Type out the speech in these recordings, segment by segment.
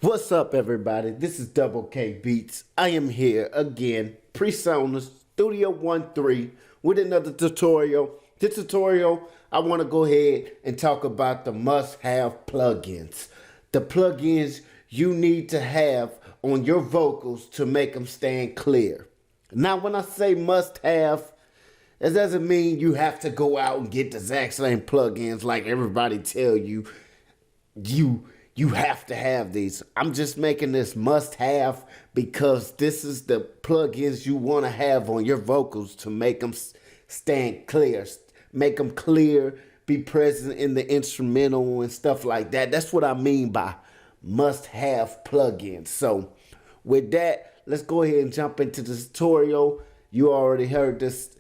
What's up, everybody? This is DoubleKBeats. I am here again, Presonus Studio 13 with another tutorial. This tutorial, I want to go ahead and talk about the must-have plugins. The plugins you need to have on your vocals to make them stand clear. Now, when I say must-have, it doesn't mean you have to go out and get the exact same plugins like everybody tell you. You have to have these. I'm just making this must-have because this is the plugins you want to have on your vocals to make them stand clear. Make them clear, be present in the instrumental and stuff like that. That's what I mean by must-have plugins. So with that, let's go ahead and jump into the tutorial. You already heard this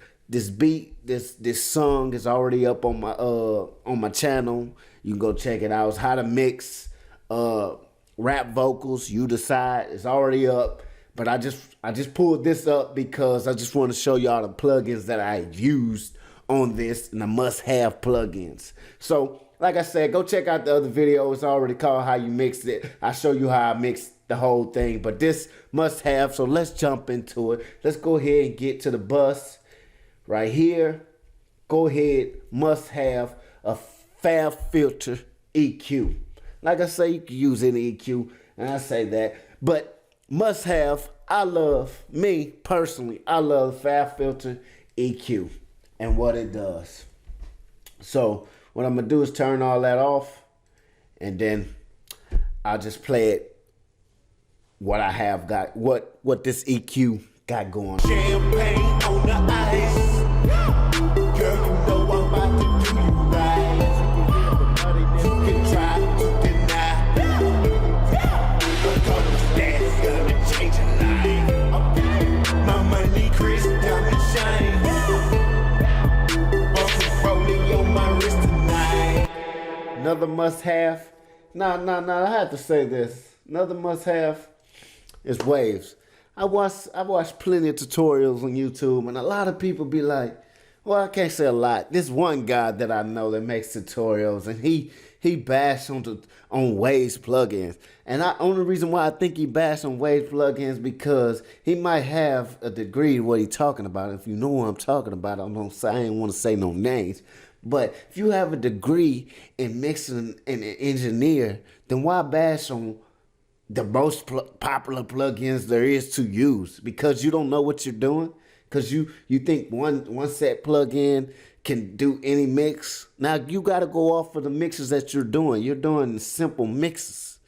beat, this song is already up on my channel. You can go check it out. It's how to mix rap vocals. You decide. It's already up. But I just pulled this up because I just want to show y'all the plugins that I used on this and the must-have plugins. So like I said, go check out the other video. It's already called How You Mix It. I show you how I mixed the whole thing. But this must-have. So let's jump into it. Let's go ahead and get to the bus. Right here, go ahead, must have a fab filter EQ. Like I say, you can use any EQ, and I say that. But must have, me personally, I love the fab filter EQ and what it does. So what I'm going to do is turn all that off, and then I'll just play it, what I have got, what this EQ got going. Champagne on the ice. Girl, you know I'm about to do you right. You can try to deny. But that's gonna change your life. My money crisp, diamond shine. Also rolling on my wrist tonight. Another must-have. Nah, I have to say this. Another must-have is waves. I watched plenty of tutorials on YouTube, and a lot of people be like, well, I can't say a lot. This one guy that I know that makes tutorials, and he bashed on Waves plugins. And the only reason why I think he bashed on Waves plugins because he might have a degree in what he's talking about. If you know what I'm talking about, I ain't want to say no names. But if you have a degree in mixing and an engineer, then why bash on the most popular plugins there is to use? Because you don't know what you're doing? Because you think one set plugin can do any mix? Now, you got to go off of the mixes that you're doing. You're doing simple mixes.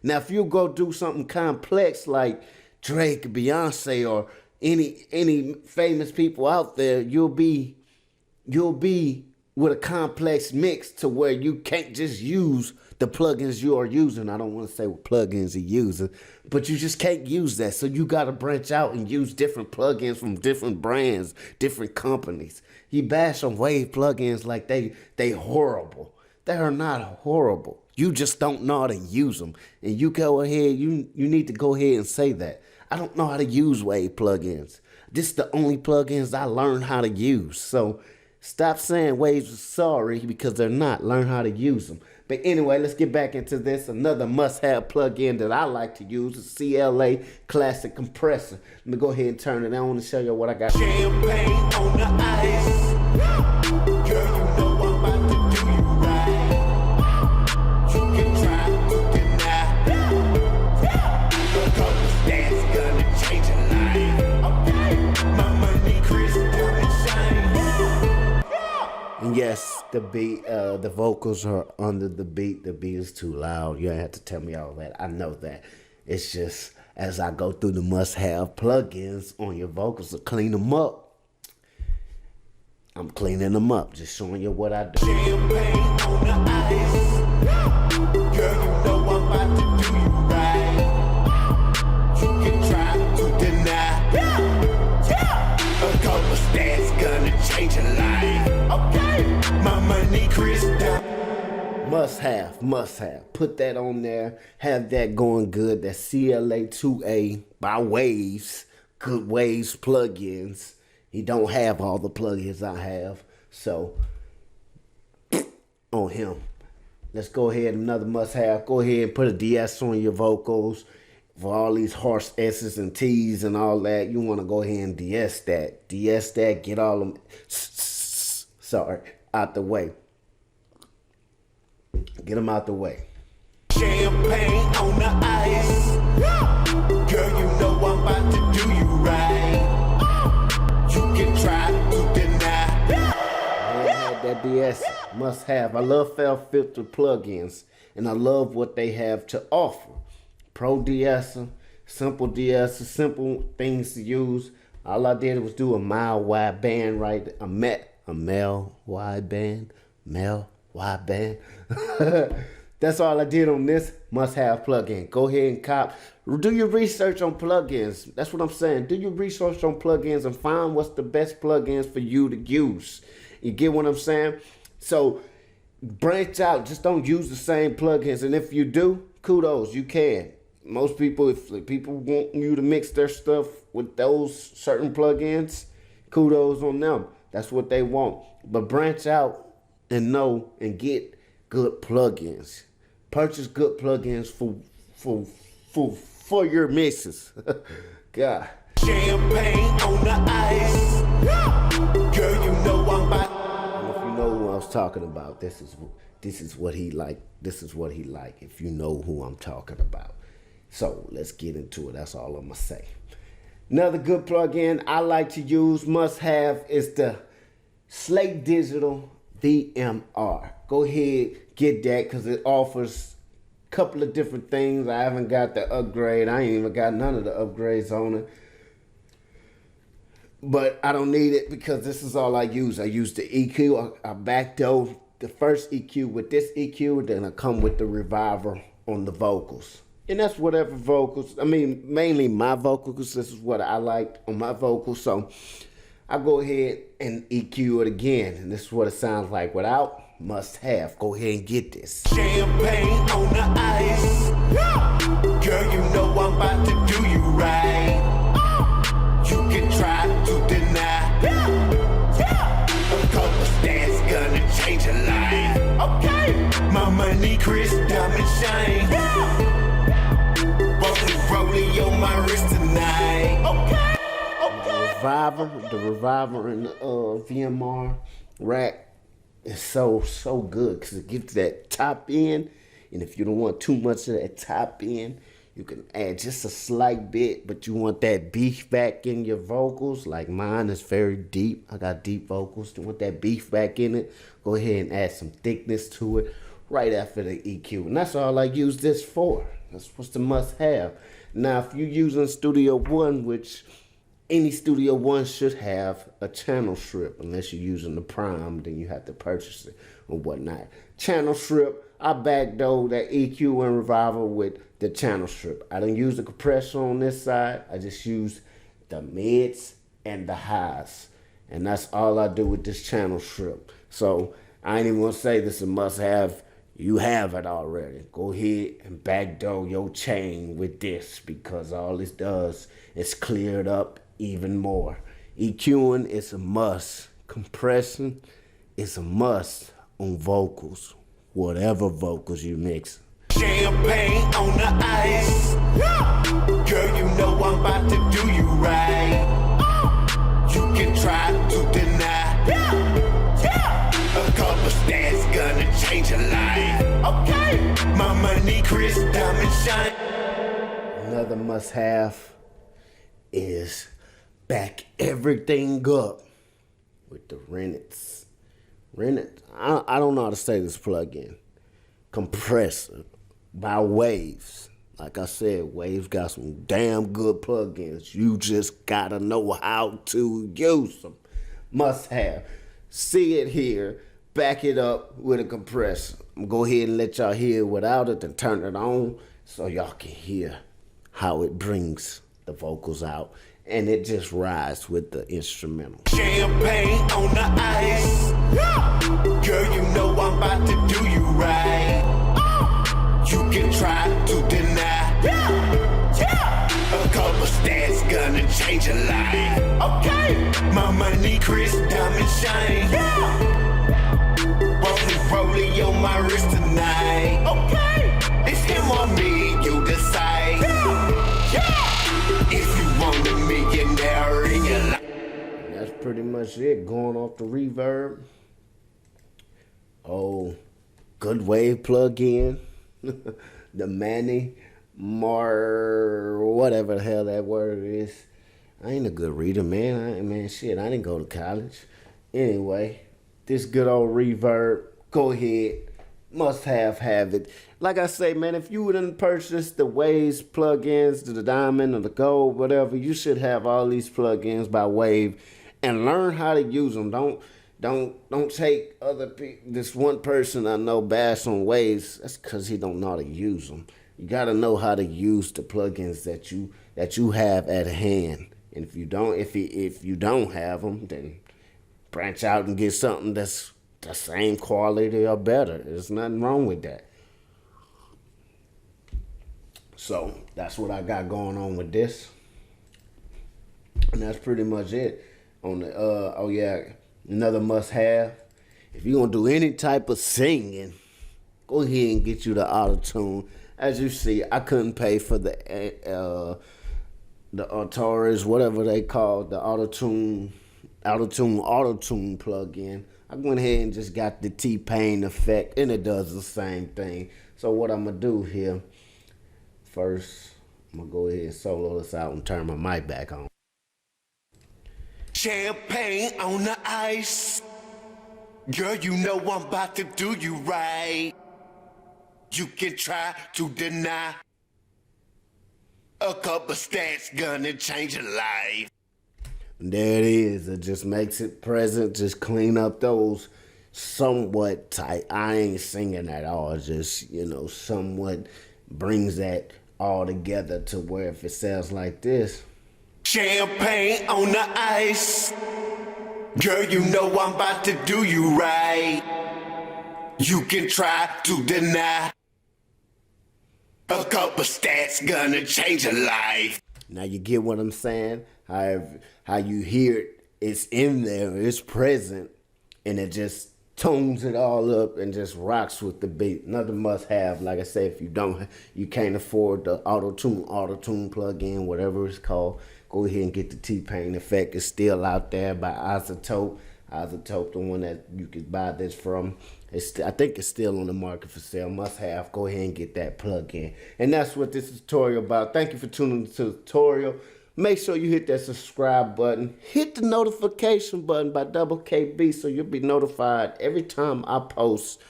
Now, if you go do something complex like Drake, Beyonce, or any famous people out there, you'll be with a complex mix to where you can't just use the plugins you are using. I don't want to say what plugins you're using, but you just can't use that. So you got to branch out and use different plugins from different brands, different companies. You bash on Wave plugins like they horrible. They are not horrible. You just don't know how to use them. And you go ahead, you need to go ahead and say that. I don't know how to use Wave plugins. This is the only plugins I learned how to use. So stop saying Waves are sorry because they're not. Learn how to use them. But anyway, let's get back into this. Another must-have plugin that I like to use is CLA Classic Compressor. Let me go ahead and turn it on and show you what I got. Champagne on the ice. Girl, you know I'm about to do you right. You can try to deny. Because that's gonna change your life. My money crisp, diamond shine. And yes, the beat, the vocals are under the beat. The beat is too loud. You don't have to tell me all that. I know that. It's just as I go through the must-have plugins on your vocals to clean them up. I'm cleaning them up, just showing you what I do. Champagne on the ice. Girl, you know I'm about to do you right. You can try to deny. A couple stats gonna change your life. My money crisp down. Must have. Put that on there. Have that going good. That CLA 2A by Waves. Good Waves plugins. He don't have all the plugins I have. So, on him. let's go ahead, another must-have. Go ahead and put a de-ess on your vocals. For all these harsh S's and T's and all that, you want to go ahead and de-ess that. De-ess that, get all them, out the way. Get them out the way. Champagne on the ice. Girl, you know I'm about to do you right. You can try to deny. That de-essing, must have. I love Fell Filter plugins, and I love what they have to offer. Pro de-esser, simple de-esser, simple things to use. All I did was do a mile wide band a male wide band. That's all I did on this must-have plugin. Go ahead and cop. Do your research on plugins. That's what I'm saying. Do your research on plugins and find what's the best plugins for you to use. You get what I'm saying? So branch out. Just don't use the same plugins. And if you do, kudos, you can. Most people, if people want you to mix their stuff with those certain plugins, kudos on them. That's what they want. But branch out and know and get good plugins. Purchase good plugins for your mixes. God. Champagne on the ice. Girl, you know I'm about. And if you know who I was talking about, this is what he like. This is what he like. If you know who I'm talking about. So let's get into it. That's all I'm gonna say. Another good plugin I like to use, must have, is the Slate Digital VMR. Go ahead, get that, because it offers a couple of different things. I haven't got the upgrade. I ain't even got none of the upgrades on it. But I don't need it because this is all I use. I use the EQ. I backdoor the first EQ with this EQ, then I come with the reviver on the vocals. And that's whatever vocals, I mean, mainly my vocals. This is what I like on my vocals. So I go ahead and EQ it again. And this is what it sounds like without. Must have. Go ahead and get this. Champagne on the ice. Girl, you know I'm about to do you right. You can try to deny. A couple stats gonna change your life. Okay. My money, Chris, diamond shine. Rolling on my wrist tonight. Okay. The reviver in the VMR rack is so good because it gives that top end. And if you don't want too much of that top end, you can add just a slight bit, but you want that beef back in your vocals. Like mine is very deep. I got deep vocals. You want that beef back in it, go ahead and add some thickness to it right after the EQ. And that's all I use this for. That's what's the must have. Now, if you're using Studio One, which any Studio One should have a channel strip, unless you're using the Prime, then you have to purchase it or whatnot. Channel strip, I backdoor that EQ and reviver with the channel strip. I don't use the compressor on this side. I just use the mids and the highs. And that's all I do with this channel strip. So I ain't even gonna say this is a must have. You have it already. Go ahead and backdoor your chain with this, because all this does is clear it up even more. EQing is a must. Compressing is a must on vocals, whatever vocals you mix. Champagne on the ice. Girl, you know I'm about to do you right. You can try to deny. A couple stats gonna change your life. Okay. My money, Chris, diamond shine. Another must have is back everything up with the Renets. I don't know how to say this plugin. Compressor by Waves. Like I said, Waves got some damn good plugins. You just gotta know how to use them. Must have. See it here. Back it up with a compressor. I'm gonna go ahead and let y'all hear it without it, then turn it on so y'all can hear how it brings the vocals out. And it just rides with the instrumental. Champagne on the ice. Girl, you know I'm about to do you right. You can try to deny. A couple stats gonna change your life. Okay. My money, Chris, diamond shine. Rolling on my my wrist tonight. Okay, it's him or me, you decide. If you want a millionaire in your life. That's pretty much it. Going off the reverb. Oh, good wave plug-in. The Midi whatever the hell that word is. I ain't a good reader, man. Shit, I didn't go to college. Anyway, this good old reverb. Go ahead. Must have it. Like I say, man, if you wouldn't purchase the Waves plugins, the diamond or the gold, whatever, you should have all these plugins by Wave and learn how to use them. Don't take other people. This one person I know bash on Waves. That's because he don't know how to use them. You got to know how to use the plugins that you have at hand. And if you don't have them, then branch out and get something that's the same quality or better. There's nothing wrong with that. So that's what I got going on with this. And that's pretty much it. On the another must have. If you're gonna do any type of singing, go ahead and get you the Autotune. As you see, I couldn't pay for the Taurus, whatever they call the Autotune plugin. I went ahead and just got the T-Pain effect, and it does the same thing. So what I'm gonna do here, first, I'm gonna go ahead and solo this out and turn my mic back on. Champagne on the ice. Girl, you know I'm about to do you right. You can try to deny. A couple stats gonna change your life. There it is. It just makes it present. Just clean up those somewhat tight. I ain't singing at all. It's just, somewhat brings that all together to where if it sounds like this. Champagne on the ice. Girl, you know I'm about to do you right. You can try to deny. A couple stats gonna change your life. Now you get what I'm saying? How you hear it, it's in there, it's present, and it just tones it all up and just rocks with the beat. Another must have, like I say, if you can't afford the Autotune plug-in, whatever it's called, go ahead and get the T-Pain effect. It's still out there by Autotune, the one that you could buy this from. I think it's still on the market for sale. Must have. Go ahead and get that plug-in. And that's what this tutorial about. Thank you for tuning into the tutorial. Make sure you hit that subscribe button. Hit the notification button by DoubleKBeats so you'll be notified every time I post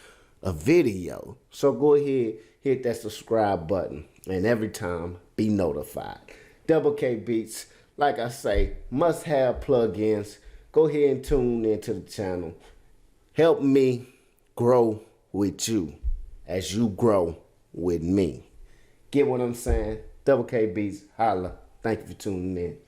a video. So go ahead, hit that subscribe button, and every time be notified. DoubleKBeats, like I say, must have plugins. Go ahead and tune into the channel. Help me grow with you as you grow with me. Get what I'm saying? DoubleKBeats, holla. Thank you for tuning in.